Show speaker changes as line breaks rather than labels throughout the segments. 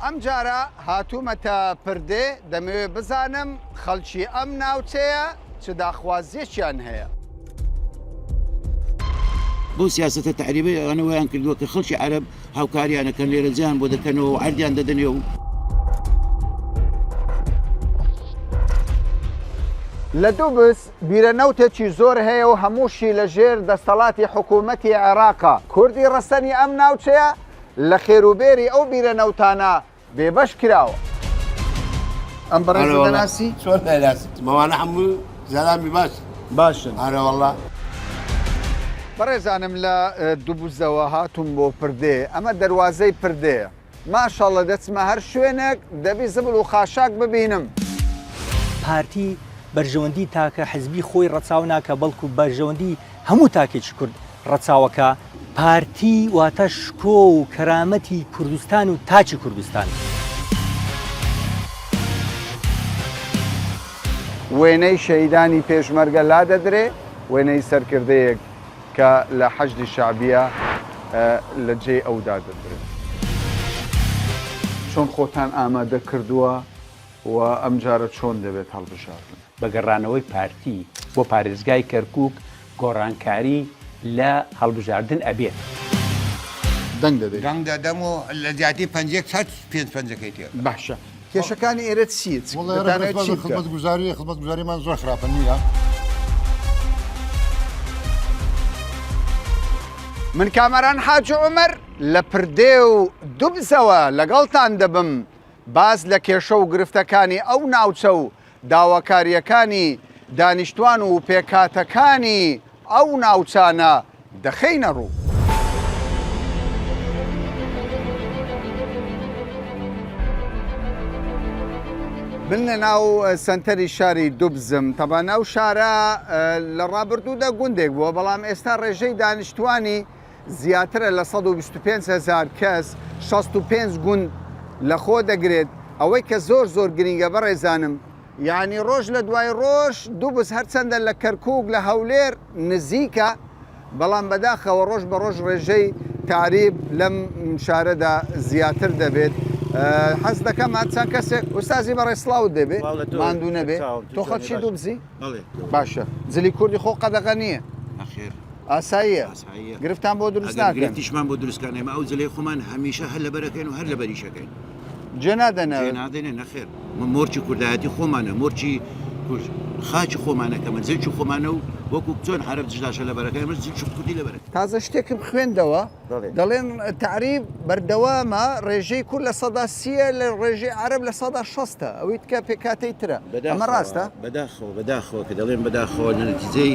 ئەم جارە هاتوومەتە پردێ دەمەوێت بزانم خەڵکی ئەم ناوچەیە چ داخوازیەکیان هەیە.
بۆ سیاسەتە تعریبی ئەوەیان کردووە کە خەڵکی عەرەب هاوکاریانەکەن لێرە جیان بۆ دەکەنەوە و عەردیان دەدەنێ و
لە دووبس بیرەنەوتێکی زۆر هەیە و هەمووشی لە ژێر دەسەڵاتی حکوومەتی عێراقا. کوردی ڕەسەنی ئەم ناوچەیە لە خێروبێری ئەو بیرەنەوتانە بێبەش کراوە. ئەم بەڕێز دەناسی؟
چۆن ناسی مەوانە هەموو زەلامی
باشن.
ئارە وەڵڵا
بەڕێزانم لە دووبوزەوە هاتووم بۆ پردێ، ئەمە دەواازەی پردەیە. ماشەڵە دەچمە هەر شوێنێک دەبی زبل و خاشاک ببینم.
پارتی بەرژەوەندی تاکە حزبی خۆی ڕەچاو ناکە بەڵکو بەرژەوەندی هەموو تاکێکی کورد ڕەچاوەکە. پارتی واتە شکۆ و کەرامەتی کوردستان و تاچی کوردستان.
وێنەی شەیدانی پێشمەرگە لا دەدرێ، وێنەی سەرکردەیەک کە لە حەشدی شعبیە لە جێ ئەودا دەدرێت. چۆن خۆتان ئامادە کردووە و ئەم جارە چۆن دەبێت هەڵبژاردن؟
بەگەڕانەوەی پارتی بۆ پارێزگای کەرکووک گۆڕانکاری لە هەڵبژاردن ئەبێت.
دەنگ دەدەیت؟
دەنگ دەدەم و لە زیاتی پێنج پەنجەکەی تێ.
باشە. کێشەکانی ئێرە چیت؟
خزمەتگوزاریمان زۆر خراپە نییە.
من کامەران حاج عومەر لە پردێ و دووبزەوە لەگەڵتان دەبم باز لە کێشە و گرفتەکانی ئەو ناوچە و داواکاریەکانی دانیشتوان و پێکاتەکانی ئەو ناوچانە دەخەینە ڕوو. من لە ناو سنتەری شاری دووبزم تەبا ناو شارە لە ڕابردوودا گوندێک بووە، بەڵام ئێستا ڕێژەی دانیشتوانی زیاترە لە 125,000 کەس 65 گوند لە خۆ دەگرێت. ئەوەی کە زۆر زۆر گرنگە بەڕێزانم، یعنی ڕۆژ لە دوای ڕۆژ دووبز هەرچەندە لە کەرکووک لە هەولێر نزیکە، بەڵام بەداخەوە ڕۆژ بە ڕۆژ ڕێژەی تعریب لەم شارەدا زیاتر دەبێت. حەز دەکەم چەند کەسێک ئوستازی بەڕێ سڵاوت دەبێت ماندوو نەبێت. تۆ خەڵکی دووبزی؟ باشە. جلی کوردی خۆ قەدەغە نییە؟ ئاساییە؟ گرفتان بۆ دروست ناکەن؟
گرفتیشمان بۆ دروستکانێمە ئەو جلەی خۆمان هەمیشە هەر لە بەرەکەین و هەر لە بەریشەکەین.
جێ نادەنەوێت؟
نادێنێ نەخێر. مۆرچی کوردایەتی خۆمانە، مۆرچی خاچی خۆمانەکەمە جلچی خۆمانە و وەکو چۆن عەرەب جداشە لە بەرەکەی ئەمە جلچی کوردی لە بەرەکەی.
تازە شتێکم خوێندەوە دەڵێن تعریب بەردەوامە ڕێژەی کورد لە 30 لە ڕێژەی عەرەب لە 60 ئەوەی تکە پێکاتەی ترە. ئەمە ڕاستە؟
بەداخەوە کە دەڵێن بەداخەوە لە نەتیجەی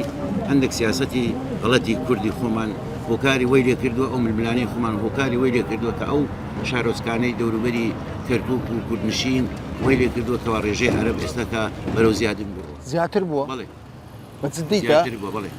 هەندێک سیاسەتی غەڵەتی کوردی خۆمان هۆکاری وەی لێ کردووە، ئەو ململانەی خۆمان هۆکاری وەی لێ کردووە کە ئەو شارۆچکانەی دەوروبەری کەرکووک و کوردنشین وەی لێ کردووە کەوا ڕێژەی عەرەب ئێستاکە بەرەو زیادن بووە.
زیاتر بووە؟
بەڵێ.
بەجددیکە؟
زیاتر بووە بەڵێ.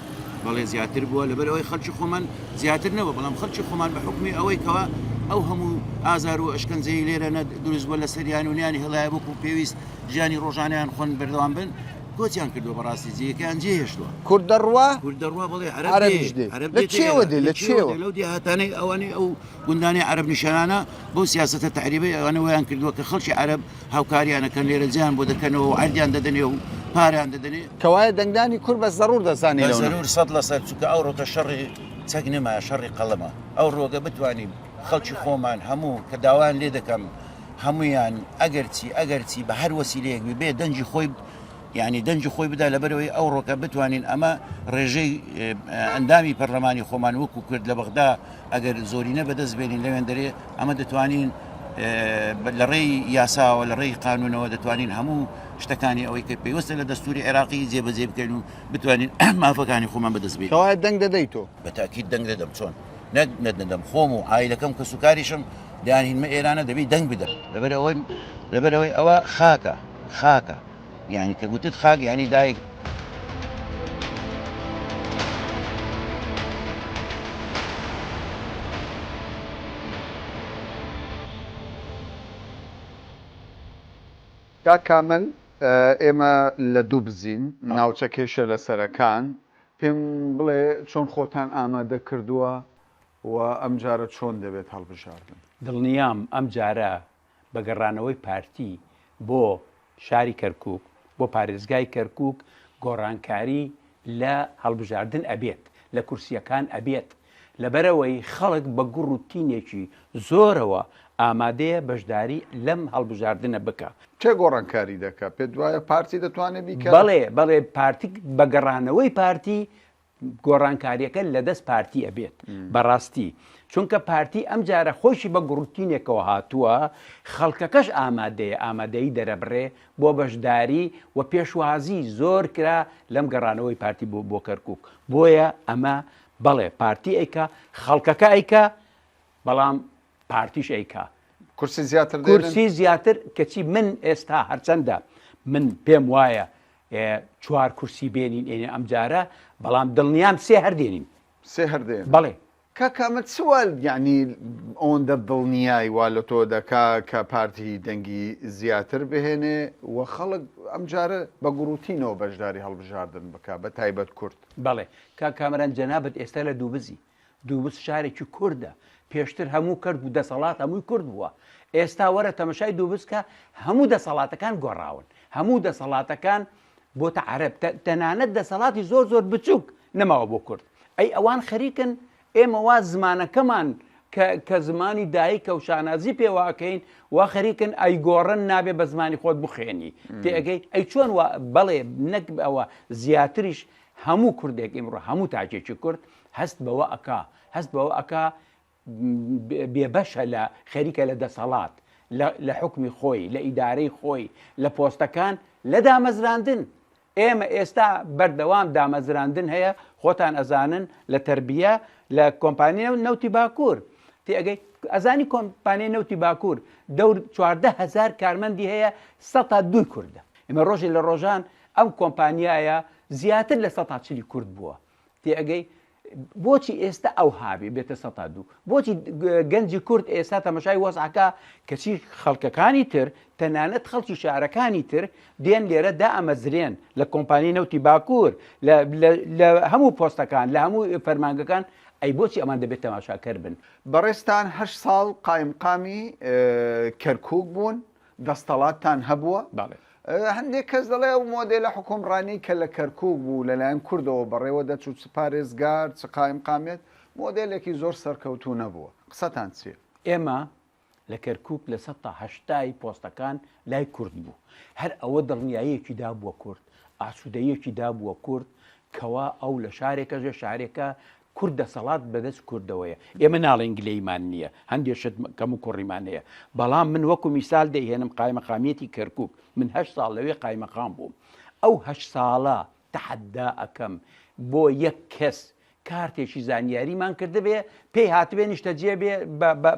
بەڵێ زیاتر بووە لەبەر ئەوەی خەڵکی خۆمان زیاتر نەبووە، بەڵام خەڵکی خۆمان بە حکمی ئەوەی کەوا ئەو هەموو ئازار و ئەشکەنجەی لێرە دروست بووە لە سەریان و نیانی هەڵایە بۆکو پێویست ژیانی ڕۆژانەیان خۆن بەردەوام بن، کۆچیان کردووە بەڕاستی جێیەکەیان جێهێشتووە.
کورد دەڕوا؟
کورد دەڕوا بەڵێ
عەرەبیش دێ. لە چێوە دێ؟ لە چێوە؟
لەو دیهاتانەی ئەوانەی ئەو گوندانی عەرەب نیشانانە بۆ سیاسەتە تعریبی ئەوانەوەیان کردووە کە خەڵکی عەرەب هاوکاریانەکەن لێرە جیان بۆ دەکەنەوە و عەردیان دەدەنێ و پاریان دەدەنێ.
کەوایە دەنگدانی کورد بە زەڕور دەزانی لەوە.
زەرور 100% چونکە ئەو ڕۆکە شەڕی چەک نەمایە، شەڕی قەڵەمە. ئەو ڕۆگە بتوانین خەڵکی خۆمان هەموو کە داوان لێ دەکەم هەمویان ئەگەرچی بە هەر وەسیلەیەک بێ دەنجی خۆی یعنی دەنجی خۆی بدا لەبەرەوەی ئەو ڕۆکە بتوانین ئەمە ڕێژەی ئەندامی پەرلەمانی خۆمان وەکو کرد لە بەغدا ئەگەر زۆرینە بەدەست بێنین لەوێن دەرێ ئەمە دەتوانین لە ڕێی یاساوە لە ڕێی قانونەوە دەتوانین هەموو شتەکانی ئەوەی کە پێوەستە لە دەستوری عێراقی جێبەجێ بکەین و بتوانین مافەکانی خۆمان بەدەست بێت.
کەوایە دەنگ دەدەیت تۆ؟
بەتاکید دەنگ دەدەم. چۆن نەدەدەم خۆم و عایلەکەم کە سوکاریشم دەیانهینمە ئێرانە دەبێت دەنگ بدەم لەبەرەوەی ئەوە خاکە یعنی کە گوتت خاک یعنی دایک.
کامل ئێمە لە دووبزین ناوچە کێشە لە سەرەکان پێم بڵێ چۆن خۆتان ئامادە کردووە و ئەم جارە چۆن دەبێت هەڵبژاردن؟
دڵنیام ئەم جارە بە گەڕانەوەی پارتی بۆ شاری کەرکووک بۆ پارێزگای کەرکووک گۆڕانکاری لە هەڵبژاردن ئەبێت لە کورسیەکان ئەبێت لەبەرەوەی خەڵک بە گوڕ و تینێکی زۆرەوە ئامادەیە بەشداری لەم هەڵبژاردنە بکە.
چێ گۆڕانکاری دەکات پێ دوایە پارتی دەتوانێت بیکە؟
بەڵێ پارتی بە گەڕانەوەی پارتی گۆڕانکاریەکە لە دەست پارتی ئەبێت بەڕاستی چونکە پارتی ئەم جارە خۆشی بە گوڕوتینێکەوە هاتووە خەڵکەکەش ئامادەی دەرەبڕێ بۆ بەشداری و پێشوازی زۆر کرا لەم گەڕانەوەی پارتی بۆ کەرکووک بۆیە ئەمە بەڵێ پارتی ئەیکە خەڵکەکە ئەیکە بەڵام پارتیش ئەیکا کورسی زیاتر کەچی من ئێستا هەرچەندە من پێم وایە 4 کورسی بێنین ئێنێ ئەم جارە بەڵام دڵنیام 3 هەردێنین بەڵێ
کاکەمە چوال یعنی ئەوەندە دڵنیایی وا لە تۆ دەکا کە پارتی دەنگی زیاتر بهێنێ و خەڵک ئەم جارە بە گوڕوتینەوە بەشداری هەڵبژاردن بکە بە تایبەت کورد
بەڵێ کامەران جەنابەت ئێستا لە دووبز شارێکی کوردە پێشتر هەموو کرد بوو دەسەڵات هەمووی کورد بووە ئێستا وەرە تەمەشای دووبزکە هەموو دەسەڵاتەکان گۆڕاون هەموو دەسەڵاتەکان بۆتە عەرەب تەنانەت دەسەڵاتی زۆر بچووک نەماوە بۆ کورد ئەی ئەوان خەریکن ئێمە وا زمانەکەمان کە زمانی دایکە و شانازی پێواکەین وا خەریکن ئەی گۆڕن نابێ بە زمانی خۆت بخوێنی تێگەی ئەی چۆن بەڵێ نەک ئەوە زیاتریش هەموو کوردێک ئێمڕۆ هەموو تاجێکی کورد هەست بەوە ئەکا بێبەشە لە خەریکە لە دەسەڵات لە حکمی خۆی لە ئیدارەی خۆی لە پۆستەکان لە دامەزراندن ئێمە ئێستا بەردەوام دامەزراندن هەیە خۆتان ئەزانن لە تربیە لە کۆمپانیە نەوتی باکوور تێگەی ئەزانی کۆمپانیای نەوتی باکوور دەور 14,000 کارمەندی هەیە 102 کوردە ئێمە ڕۆژی لە ڕۆژان ئەم کۆمپانیایە زیاتر لە 140 کورد بووە تێگەی بۆچی ئێستا ئەو هاوی بێتە 102 بۆچی گەنجی کورد ئێستا تەمەشای وەزعەکە کەچی خەڵکەکانی تر تەنانەت خەڵکی شارەکانی تر دێن لێرە ئەمەزرێن لە کۆمپانی نەوتی باکوور لە هەموو پۆستەکان لە هەموو فەرمانگەکان ئەی بۆچی ئەمان دەبێت تەماشاکەر بن
بەڕێستان 8 ساڵ قایمقامی کەرکووک بوون دەستەڵاتتان هەبووە هەندێک کەس دەڵێ و مۆدێلە حکومڕانی کە لە کەرکووک بوو لەلایەن کوردەوە بەڕێوە دەچوو چ پارێزگار چ قایمقامێت مۆدێلێکی زۆر سەرکەوتوو نەبووە قسەتان چیە؟
ئێمە لە کەرکووک لە 180 پۆستەکان لای کورد بوو هەر ئەوە دڵنیاییەکی دابووە کورد ئاسوودەیەکی دابووە کورد کەوا ئەو لە شارێکە ژێ شارێکە کورد دەسەڵات بەدەست کوردەوەیە ئێمە ناڵێن گلەیمان نییە هەندێشت کەم و کوڕیمان هەیە بەڵام من وەکو میسال دەیهێنم قایمەقامیەتی کەرکووک من 8 ساڵ لەوێ قایمەقام بووم ئەو 8 ساڵە تەحەدا ئەەکەم بۆ یەک کەس کارتێکی زانیاریمان کرده بێ پێی هاتبێ نیشتەجێ بێ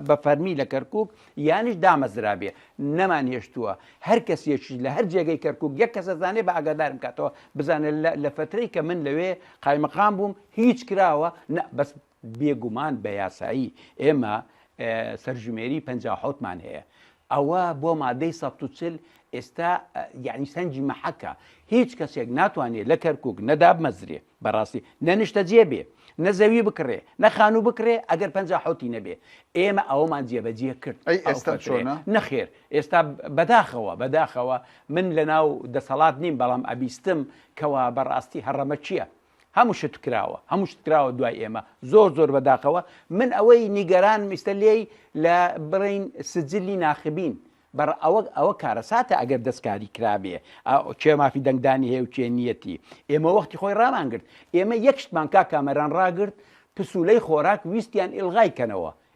بە فەرمی لە کەرکووک یانیش دامەزرا بێ نەمان هێشتووە هەر کەسێکی لە هەر جێگەی کەرکووک یەک کەسە زانێ بە ئاگادارم کاتەوە بزانێت لە فترەی کە من لەوێ قایمەقام بووم هیچ کراوە بەس بێگومان بە یاسایی ئێمە سەرژمێری 57مان هەیە ئەوە بۆ مادەی 140 ئێستا یعنی سەنجی مەحەکە هیچ کەسێک ناتوانێت لە کەرکووک نەدابمەزرێ بەڕاستی نەنیشتەجێ بێ نەزەوی بکڕێ نەخانوو بکرێ ئەگەر 57 نەبێ ئێمە ئەوەمان جێبەجێ کرد
ئێستا چۆنە؟
نەخێر ئێستا بەداخەوە من لە ناو دەسەڵات نیم بەڵام ئەبیستم کەوا بەڕاستی هەڕەمە چییە؟ هەموو شت کراوە دوای ئێمە زۆر بەداخەوە من ئەوەی نیگەران میستە لێی لە بڕین سجلی ناخبین بەڕ ئەوە کارەساتە ئەگەر دەستکاری کرابێ چێ مافی دەنگدانی هەیە و چێ نیەتی ئێمە وەختی خۆی ڕامانگرت ئێمە یەک شتمان کامەران ڕاگرت پسولەی خۆراک ویستیان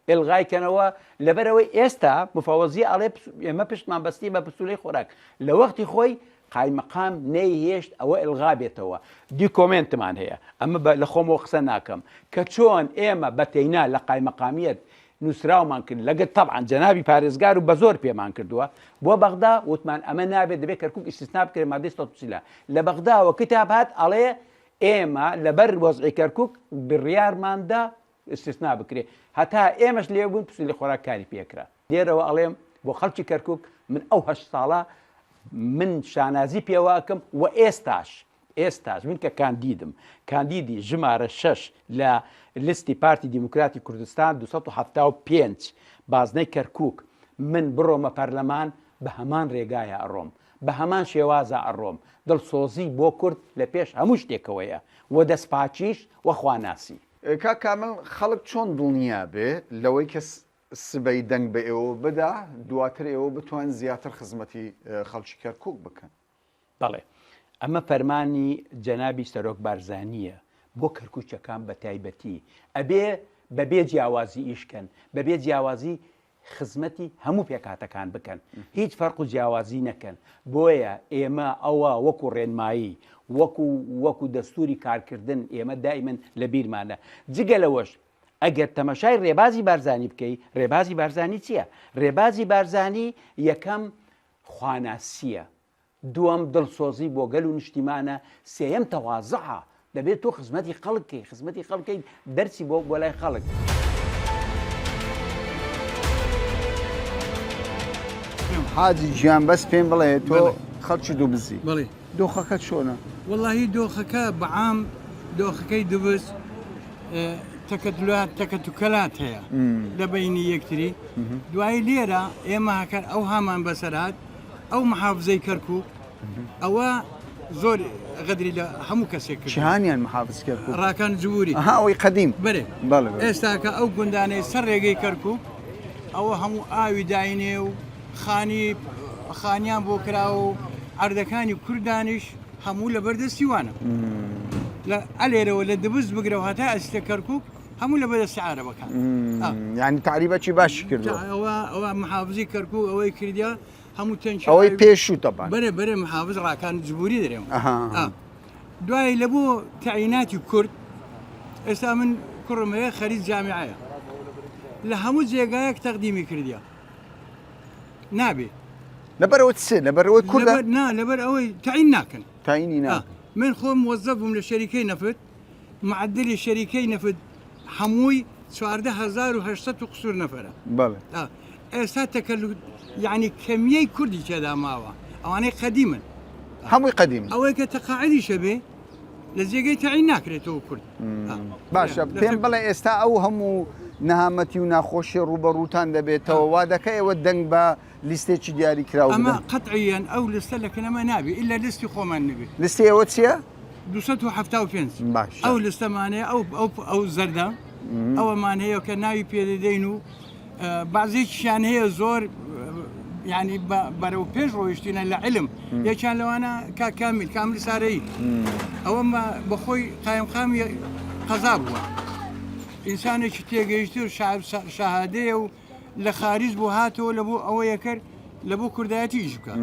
ئێڵغایکەنەوە لەبەرەوەی ئێستا مفاوەزی ئەڵێ ئێمە پشتمان بەستی بە پسولەی خۆراک لە وەختی خۆی قایمەقام نەیهێشت ئەوە ئێڵغا بێتەوە دی کۆمنتمان هەیە ئەمە لە خۆمەوە قسە ناکەم کە چۆن ئێمە بەتەینا لە قایمەقامیەت نووسراومان کرد لەگەت تەبعاً جەنابی پارێزگار و بە زۆر پێمان کردووە بۆ بەغدا وتمان ئەمە نابێت دەبێت کەرکووک ئیسtisنا بکرێت مادەی 140 لە بەغداوە کتاب هات ئەڵێ ئێمە لەبەر وەزعی کەرکووک بڕیارماندا ئیسtisنا بکرێت هەتا ئێمەش لێ بوون پسولی خۆراک کاری پێکرا لێرەوە ئەڵێم بۆ خەڵکی کەرکووک من ئەو 8 ساڵە من شانازی پێواکەم و ئێستاش من کە کاندیدی ژمارە 6 لە لیستی پارتی دیموکراتی کوردستان 275 بازنەی کەرکووک من بڕۆمە پەرلەمان بە هەمان ڕێگایە ئەڕۆم بە هەمان شێوازە ئەڕۆم دڵسۆزی بۆ کورد لە پێش هەموو شتێکەوەیە و دەستپاچیش وەخواناسی.
کا کامل خەڵک چۆن دڵنیا بێ لەوەی کە سبەی دەنگ بە ئێوە بدا دواتر ئێوە بتوان زیاتر خزمەتی خەڵکی کەرکووک بکەن.
بەڵێ ئەمە فەرمانی جەنابی سەرۆک بارزانیە بۆ کەرکووچەکان بە تایبەتی ئەبێ بەبێ جیاوازی ئیشکەن بەبێ جیاوازی خزمەتی هەموو پێکاتەکان بکەن هیچ فەرق و جیاوازی نەکەن بۆیە ئێمە ئەوە وەکو ڕێنمایی وەکو دەستوری کارکردن ئێمە دایمەن لە بیرمانە جگە لەوەش ئەگەر تەمەشای ڕێبازی بارزانی بکەی ڕێبازی بارزانی چییە؟ ڕێبازی بارزانی یەکەم خواناسیە دووەم دڵسۆزی بۆ گەل و نیشتیمانە سێیەم تەوازعە دەبێت تۆ خزمەتی خەڵکەی خزمەتی خەڵکەی دەرسی بۆ لای خەڵک.
حاجی گیان بەس پێم بڵێ تۆ خەڵکی دوو بزی
بڵێ
دۆخەکەت چۆنە؟
وەڵاهی دۆخەکە بەعام دۆخەکەی دوبست تەکەتوکەلات هەیە لە بینی یەکتری دوایی لێرە ئێمە هەکەر ئەو هامان بەسەرات ئەو محافزەی کەرکووک ئەوە زۆر غەدری لە هەموو کەسێک کرد
چیهانیان محافظ کەرکووک
ڕاکان جووری
ئەوەی قەدیم
بەرێ ئێستاکە ئەو گوندانەی سەر ڕێگەی کەرکووک ئەوە هەموو ئاوی داینێ و خانیان بۆ کراوە و ئەردەکانی کوردانیش هەموو لە بەردەستی وانە ئەلێرەوە لە دبست بگرەوە هەتا ئەستە کەرکووک هەموو لە بەدەستی عارەبەکان
یعنی تعریبەکی باشی کردەوە
ئەوە محافزی کەرکووک ئەوەی کردیا هەموو تەنج
ئەوەی پێشوو تەبان
بەرێ محافز ڕاکان جبوری دەرێەوە دوای لە بۆ تەعیناتی کورد ئێستا من کوڕمەیە خەریج جامیعەیە لە هەموو جێگایەک تەقدیمی کردیا نابێ
لەبەرەوە چ لەبەرەوەی کوردە
لەبەر ئەوەی تەعین ناکەن
تاینی نا
من خۆم وەزەفم لە شەریکەی نەفت معدلی شەریکەی نەفت هەمووی 14800 و قسوور نەفەرە
بەڵێ
ئێستا تەکەلو یعنی کەمیەی کوردی تێدا ماوە ئەوانەی قەدیمن
هەمووی قەدیم
ئەوەی کە تەقاعدی شەبێ لە جێگەی تەعین ناکرێتەوە کورد
باشە پێم بڵێ ئێستا ئەو هەموو نەهامەتی و ناخۆشی ڕوبەڕووتان دەبێتەوە وا دەکەیەوە دەنگ بە لیستێکی دیاری کراوە
ئەمە قەتعیان ئەو لستە لە کەنەمە نابێ ئللا لستی خۆمان نبێ
لیستی ئەوە چییە؟
275
باش
ئەو لستەمانەیە ئەو زەردە ئەوەمان هەیە کە ناوی پێدەدەین و بازێکیان هەیە زۆر یعنی بەرەو پێش ڕۆیشتینە لە علم یەکیان لەوانە کامل سارەیی ئەوە بەخۆی قایمقامی قەزا بووە ئینسانێکی تێگەیشتی و شاهادەیە و لە خارج بۆ هاتەوە لە بۆ ئەوە یەکرد لە بۆ کوردایەتیش بکە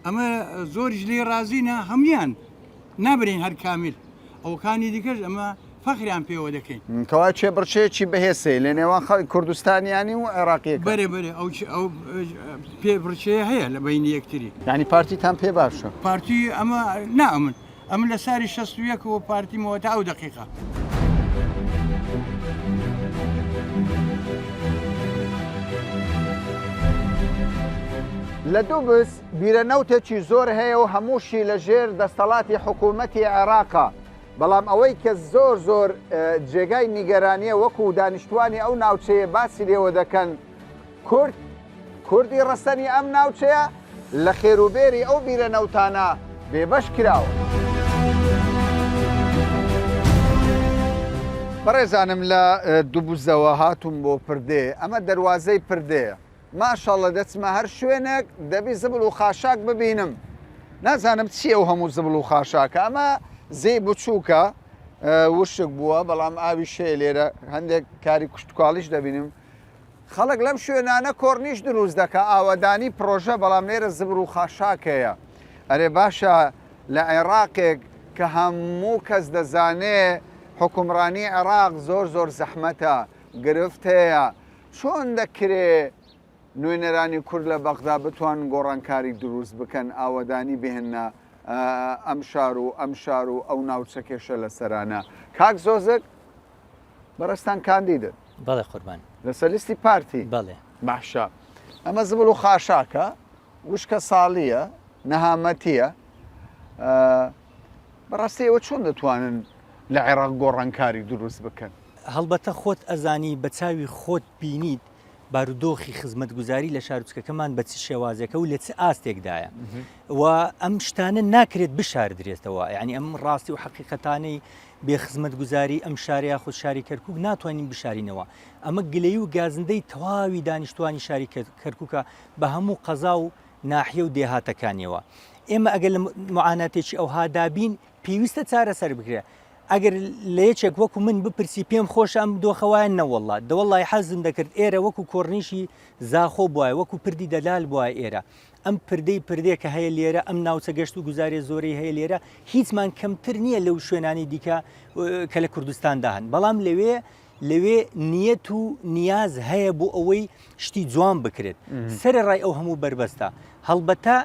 ئەمە زۆریش لێ ڕازینە هەمویان نابرین هەر کامل ئەوکانی دیکەش ئەمە فەخریان پێوە دەکەین
کەوا چێ بڕچەیەکی بەهێسێ لە نێوان خەڵکی کوردستانیانی و عێراقیەکە
بەرێ ئەو پێ بڕچەیە هەیە لە بینی یەکتری
ینی پارتیتان پێ باشە
پارتی ئەمە نامن ئەمە لە ساری 61ەوە پارتیمەوە تا ئەو دقیقا
لە دووبس بیرەنەوتێکی زۆر هەیە و هەمووشی لە ژێر دەستەڵاتی حکوومەتی عێراقا بەڵام ئەوەی کە زۆر جێگای نیگەرانیە وەکو دانیشتوانی ئەو ناوچەیە باسی لێوە دەکەن کوردی ڕستنی ئەم ناوچەیە لە خێروبێری ئەو بیرەنەوتانە بێبەش کراوە. بەڕێزانم لە دووبوزەوە هاتووم بۆ پردێ ئەمە دەواازەی پردەیە ماشەڵە دەچمە هەر شوێنێک دەبی زبل و خاشاک ببینم نازانم چییە و هەموو زبل و خاشاکە ئەمە زەی بچووکە وشک بووە بەڵام ئاوی شێ لێرە هەندێک کاری کوشتتوکاڵیش دەبینم خەڵک لەم شوێنانە کۆرنیش دروست دەکە ئاوەدانی پرۆژە بەڵام لێرە زبر و خاشاکەیە ئەرێ باشە لە عێراقێک کە هەموو کەس دەزانێ حکومڕانی عێراق زۆر زەحمەتە گرفت هەیە چۆن دەکرێ نوێنەرانی کورد لە بەغدا بتوان گۆڕانکاری دروست بکەن ئاوەدانی بهێنە ئەم شار و ئەو ناوچە کێشە لە سەرانە کاک زۆزک بەڕستان کاندیدت
بەڵێ قوربان
لەسەر لیستی پارتی
بەڵێ
باشە ئەمە زبل و خاشاکە وشکە ساڵیە نەهامەتیە بەڕاستیەوە چۆن دەتوانن لە عێراق گۆڕانکاری دروست بکەن
هەڵبەتە خۆت ئەزانی بە چاوی خۆت بینیت بارودۆخی خزمەتگوزاری لە شارچکەکەمان بە چ شێوازێکە و لە چ ئاستێکدایە و ئەم شتانە ناکرێت بشاردرێتەوە یعنی ئەم ڕاستی و حقیقەتانەی بێ خزمەتگوزاری ئەم شاریا خود شاری کەرکووک ناتوانین بشارینەوە ئەمە گلەی و گازندەی تەواوی دانیشتوانی شاری کەرکووکە بە هەموو قەزا و ناحیە و دێهاتەکانیەوە ئێمە ئەگەر لە معاناتێکی ئەوها دابین پێویستە چارەسەر بکرێت ئەگەر لە یەکێک وەکو من بپرسی پێم خۆش ئەم دۆخەوایان نەوەڵات دەوەڵی حەزم دەکرد ئێرە وەکو کۆڕنیشی زاخۆ بواە وەکو پردی دەلال بواە ئێرە ئەم پردەی کە هەیە لێرە ئەم ناوچە گەشت و گوزارێ زۆرەی هەیە لێرە هیچمان کەمتر نییە لەو شوێنانی دیکە کە لە کوردستاندا هەن بەڵام لەوێ نیەت و نیاز هەیە بۆ ئەوەی شتی جوان بکرێت سەرڕای ئەو هەموو بربەستە هەڵبەتە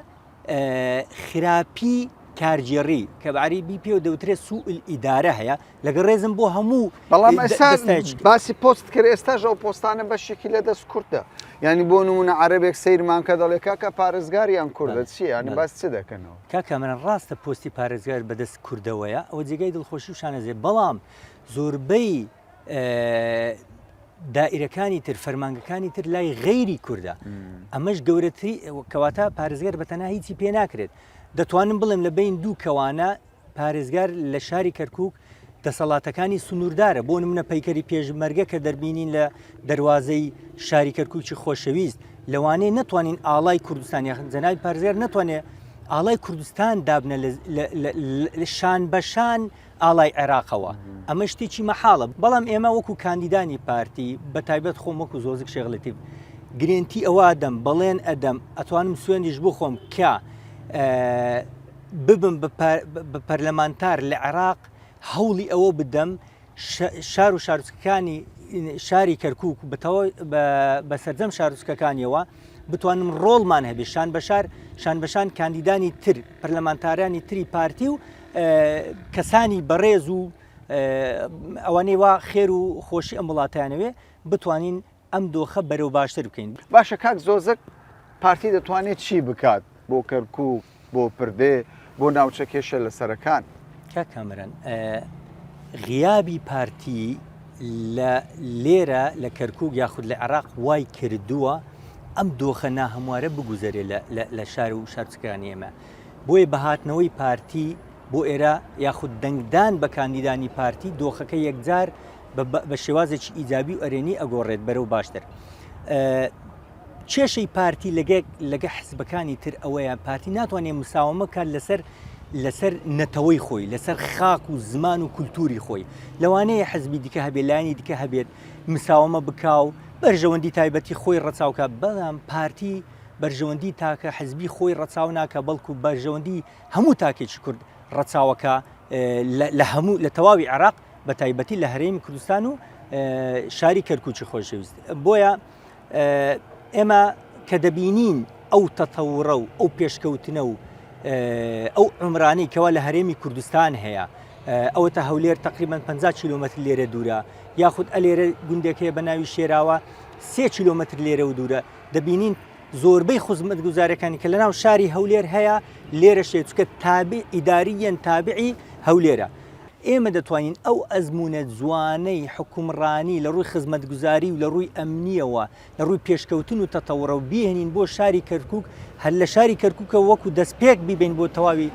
خراپی کارجێڕی کە بەعریبی پێ و دەوترێت سوء ئیدارە هەیە لەگە ڕێزم بۆ هەموو
بەڵام ئێستا باسی پۆست کرد ئێستاژ ئەو پۆستانە بەشێکی لە دەست کوردە ینی بۆ نمونە عەرەبێک سەیرمان کە دەڵێ کاکە پارێزگاریان کوردە چی ینی باس چ دەکەنەوە
کاکە منە ڕاستە پۆستی پارێزگار بەدەست کوردەوەیە ئەوە جێگای دڵخۆشی و شانەزێ بەڵام زۆربەی دائیرەکانی تر فەرمانگەکانی تر لای غەیری کووردە ئەمەش گەورەتری کەواتە پارێزگار بەتەنها هیچی پێ ناکرێت دەتوانم بڵێم لە بین دوو کەوانە پارێزگار لە شاری کەرکووک دەسەڵاتەکانی سنووردارە بۆ نمونە پەیکەری پێشمەرگە کە دەربینین لە دەواازەی شاری کەرکووکی خۆشەویست لەوانەیە نەتوانین ئاڵای کوردستان یاخن جەنابی پارێزگار نەتوانێت ئاڵای کوردستان دابنە لە شان بەشان ئاڵای عێراقەوە ئەمە شتێکی مەحاڵە بەڵام ئێمە وەکو کاندیدانی پارتی بە تایبەت خۆم وەکو زۆزک شێغڵەتی گرنگی ئەوە دەم بەڵێن ئەدەم ئەتوانم سوێندیش بخۆم کە ببم بە پەرلەمانتار لە عێراق هەوڵی ئەوە بدەم شار و شارچکەکانی شاری کەرکووک بە سەرجەم شارچکەکانیەوە بتوانم ڕۆڵمان هەبێ شان بەشان کاندیدانی تر پەرلەمانتارانی تری پارتی و کەسانی بەڕێز و ئەوانەی وا خێر و خۆشی ئەم وڵاتیانەوێ بتوانین ئەم دۆخە بەرەو باشتر بکەین
باشە کاک زۆزەک پارتی دەتوانێت چی بکات بۆ کەرکووک بۆ پردێ بۆ ناوچە کێشە لە سەرەکان
کامەرەن غیابی پارتی لێرە لە کەرکووک یاخود لە عێراق وای کردووە ئەم دۆخە ناهەموارە بگوزارێ لە شار و شارچکانی ئێمە بۆیە بەهاتنەوەی پارتی بۆ ئێرە یاخود دەنگدان بە کاندیدانی پارتی دۆخەکە یەکجار بە شێوازێکی ئیجابی و ئەرێنی ئەگۆڕێت بەرەو باشتر کێشەی پارتی لەگە حزبەکانی تر ئەوەیە پارتی ناتوانێت مساومە کات لەسەر نەتەوەی خۆی لەسەر خاک و زمان و کولتوری خۆی لەوانەیە حزبی دیکە هەبێت لایانی دیکە هەبێت مساومە بکاو بەرژەوەندی تایبەتی خۆی ڕەچاوکە بەڵام پارتی بەرژەوەندی تاکە حزبی خۆی ڕەچاو ناکە بەڵکو بەرژەوەندی هەموو تاکێکی کورد ڕەچاوەکە لە تەواوی عێراق بە تایبەتی لە هەرێمی کوردستان و شاری کەرکووکی خۆشەویست بۆیە ئێمە کە دەبینین ئەو تەتەورە و ئەو پێشکەوتنە و ئەو عمرانی کەوا لە هەرێمی کوردستان هەیە ئەوە تا هەولێر تقریبان 50 کیلومتر لێرە دوورە یاخود ئەلێرە گوندێکەیە بە ناوی شێراوە 3 کیلومتر لێرە و دوورە دەبینین زۆربەی خزمەتگوزارەکانی کە لەناو شاری هەولێر هەیە لێرە شێچکە تابع ئیداریەن تابعی هەولێرە ئێمە دەتوانین ئەو ئەزمونە جوانەی حکومڕانی لە ڕووی خزمەتگوزاری و لە ڕووی ئەمنیەوە لە ڕووی پێشکەوتن و تەتەورە و بێنین بۆ شاری کەرکووک هەر لە شاری کەرکووکە وەکو دەستپێک بیبین بۆ تەواوی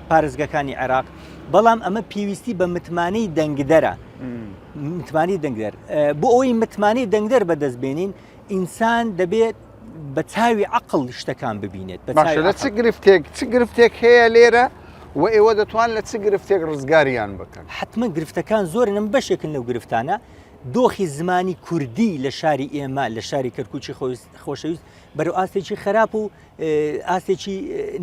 پارێزگەکانی عێراق بەڵام ئەمە پێویستی بە متمانەی دەنگدەرە متمانی دەنگدەر بۆ ئەوەی متمانەی دەنگدەر بەدەستبێنین ئینسان دەبێت بە چاوی عەقڵ شتەکان ببینێت
لە چ گرفتێک هەیە لێرە و ئێوە دەتوان لە چ گرفتێک ڕزگاریان بکەن
حتممە گرفتەکان زۆرن بەشێکن لەو گرفتانە دۆخی زمانی کوردی لە شاری ئێمە لە شاری کەرکووکی خۆشەویست بەرەو ئاستێکی خراپ و ئاستێکی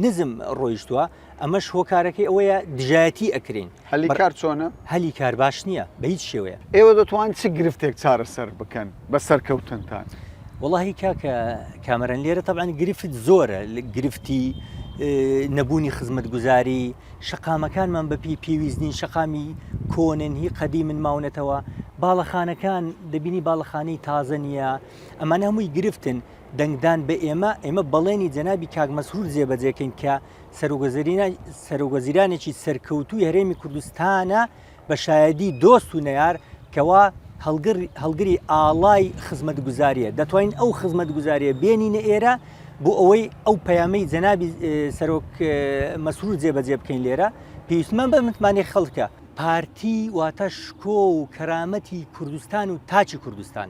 نزم ڕۆیشتووە ئەمەش هۆکارەکەی ئەوەیە دژایەتی ئەکرین
هەلی کار چۆنە؟
هەلی کار باش نییە بە هیچ شێوەیە
ئێوە دەتوان چ گرفتێک چارەسەر بکەن بە سەرکەوتنتان
وڵی کاکە کامەرەن لێرە تەبعاً گرفت زۆرە گرفتی نەبوونی خزمەتگوزاری شەقامەکانمان بەپی پێویستنین شەقامی کۆنن هی قەدی من ماونەتەوە باڵەخانەکان دەبینی باڵەخانەی تازە نییە ئەمانە هەمووی گرفتن دەنگدان بە ئێمە بەڵێنی جەنابی کاک مەسرور جێبەجێکەین کە سەرۆگەزیرانێکی سەرکەوتووی هەرێمی کوردستانە بە شایەدی دۆست و نەیار کەوا هەڵگری ئاڵای خزمەت گوزاریە دەتوانین ئەو خزمەت گوزاریە بێنینە ئێرە بۆ ئەوەی ئەو پەیامەی جەنابی سەرۆک مەسرور جێبەجێ بکەین لێرە پێویستمان بە متمانەی خەڵکە پارتی واتە شکۆ و کەرامەتی کوردستان و تاچی کوردستان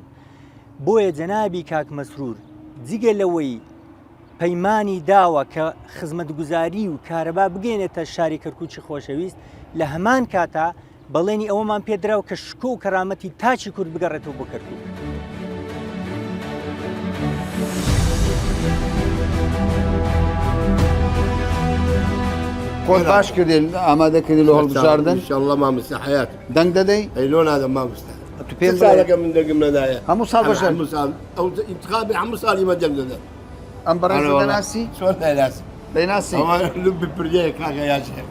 بۆیە جەنابی کاک مەسرور جگە لەوەی پەیمانی داوە کە خزمەتگوزاری و کارەبا بگەێنێتە شاری کەرکووچی خۆشەویست لە هەمان کاتا بەڵێنی ئەوەمان پێدراوە کە شکۆ و کەرامەتی تاچی کورد بگەڕێتەوە بۆ کەرکووک.
خۆت باش کردی ئامادەکردی لە هەڵبژاردن
انشاءالله ما مستحيات
دەنگ دەدەی
ايلون هذا ما مستحيل
تو پێم
سالك من دقم ندايا
هەموو ساڵ بەشە
عمو سال او انتخابي عمو سال يمدم ده
ئەم بەڕێز دەناسی
شلون ناس
دەیناسی
هو لب برجيك هكا يا شيخ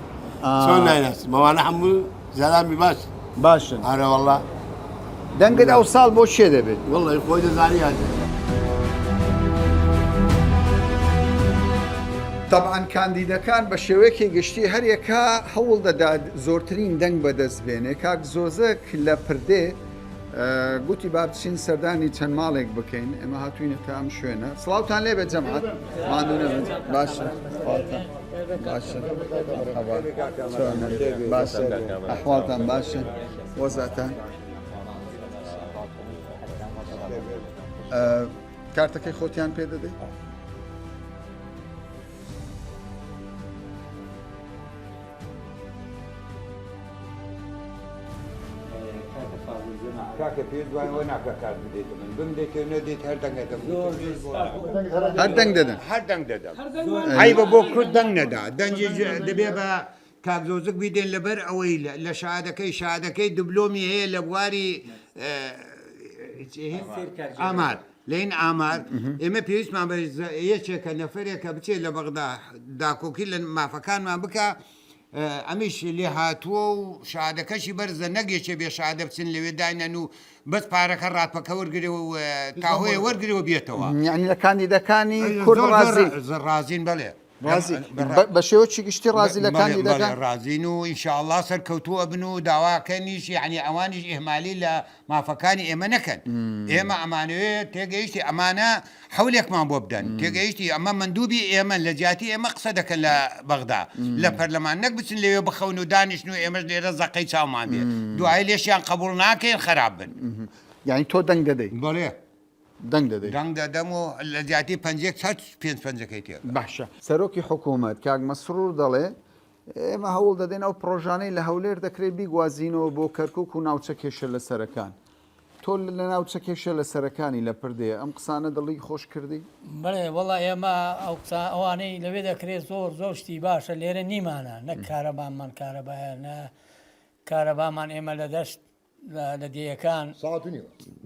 شلون ناس ما انا عمو زلامي باش
باشن
انا والله
دەنگت ئەو ساڵ بۆ شێ دەبێت
والله خوي زانيات
طبعاً کاندیدەکان بە شێوەیەکی گشتی هەریەکە هەوڵ دەدات زۆرترین دەنگ بەدەست بێنێ کاک زۆزەک لە پردێ گوتی با بچین سەردانی چەند ماڵێک بکەین ئێمە هاتوینەتە ئەم شوێنە سڵاوتان لێ بە جەماعەت ماندوو باشە باشە باشە ئەحواڵتان باشە وەزاتان کارتەکەی خۆتیان پێ دەدەیت
کاکە پێ دوای ئەوە ناکە کار بدەیت من بمدەیت نەدەیت هەر دەنگەکەم
هەر دەنگ دەدەن
هەر دەنگ دەدەم عیبە بۆ کورد دەنگ نەدا دەنگی دەبێ بە کاکزۆزک بیدێن لەبەر ئەوەی لە شادەکەی دیبلۆمی هەیە لە بواری ئامار لەین ئامار ئێمە پێویستمان بە یەکێکە نەفرێکە بچێت لە بەغدا داکۆکی لە مافەکانمان بکە ئەمیش لێ هاتووە و شادەکەشی بەرزە نەگەێکێ بێ شادە بچن لەوێ داینەن و بەس پارەکە ڕاتپەکە وەرگێ و تاهۆیە وەرگەوە بێتەوە
یعنی لە کاندیدەکانی کورد
ڕازین بەڵێ
بە شێوەی گشتی ڕازی لە کاندیدەکان
ڕازین و ئینشاءالله سەرکەوتووە بن و داواکەنیش یعنی ئەوانیش ئێهمالی لە مافەکانی ئێمە نەکەن ئێمە ئەمانوێت تێگەیشتی ئەمانە حولێکمان بۆ بدەن تێگەیشتی ئەمە مندوبی ئێمە لە جیاتی ئێمە قسە دەکەن لە بەغدا لە پەرلەمان نەک بچن لەوێ بخەون و دانیشن و ئێمەش لێرە زەقەی چاومان بێت دوای لێشیان قبول ناکەین خراپ بن
یعنی تۆ دەنگ دەدەی
بەڵێ
دەنگ دەدەی
دەنگ دەدەم و لە جیاتی پێنج پەنجەکەی تێ
باشە سەرۆکی حکوومەت کاک مەسرور دەڵێ ئێمە هەوڵ دەدەین ئەو پرۆژانەی لە هەولێر دەکرێت بیگوازینەوە بۆ کەرکووک و ناوچە کێشە لە سەرەکان تۆ لە ناوچە کێشە لە سەرەکانی لە پردێ ئەم قسانە دڵی خۆش کردی
بڵێ وەڵا ئێمە ئەو ئەوانەی لەوێ دەکرێت زۆر شتی باشە لێرە نیمانە نەک کارەبامان کارەبایە نە کارەبامان ئێمە لە دەشت لە دیەکان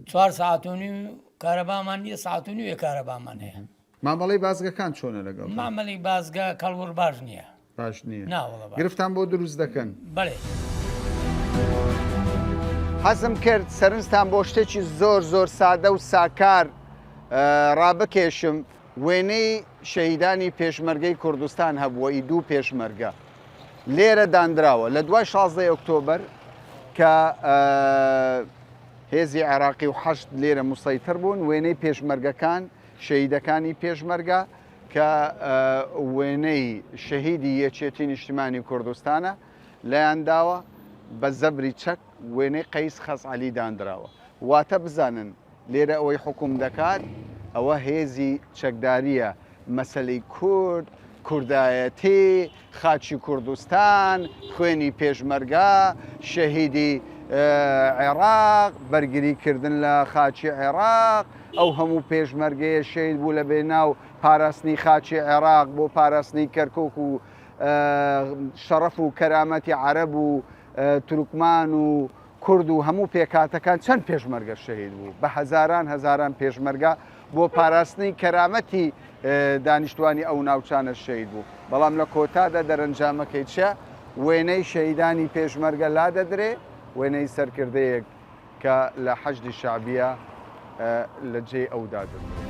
4 ساعتونی کارەبامان نیە ساعتونی کارەبامان هەیە
مامەڵی بازگەکان چۆنە لەگەڵ
مامەڵی بازگە کەڵور باش نییە
باش نییە
ناوەڵە
گرفتان بۆ دروست دەکەن
بڵێ
حەزم کرد سەرنجتان بۆ شتێکی زۆر سادە و ساکار ڕابکێشم وێنەی شەهیدانی پێشمەرگەی کوردستان هەبووە ئیدوو پێشمەرگە لێرە دانراوە لە دوای 16 ئۆکتۆبر کە هێزی عێراقی و حەشت لێرە موسەیتر بوون وێنەی پێشمەرگەکان شەهیدەکانی پێشمەرگە کە وێنەی شەهیدی یەکێتی نیشتیمانی کوردستانە لەیانداوە بە زەبری چەک وێنەی قەیس خەزعەلی دانراوە واتە بزانن لێرە ئەوەی حکوم دەکات ئەوە هێزی چەکداریە مەسەلەی کورد کوردایەتی خاچی کوردستان خوێنی پێشمەرگە شەهیدی عێراق بەرگریکردن لە خاچی عێراق ئەو هەموو پێشمەرگەیە شەید بوو لە بێناو پاراستنی خاچی عێراق بۆ پاراستنی کەرکووک و شەڕەف و کەرامەتی عەرەب و تورکمان و کورد و هەموو پێکاتەکان چەند پێشمەرگە شەهید بوو بە هەزاران پێشمەرگە بۆ پاراستنی کەرامەتی دانیشتوانی ئەو ناوچانە شەهید بوو بەڵام لە کۆتادا دەرەنجامەکەی چە وێنەی شەهیدانی پێشمەرگە لا دەدرێ وێنەی سەرکردەیەک کە لە حەشدی شعبیە لە جێ ئەودا دەدرێت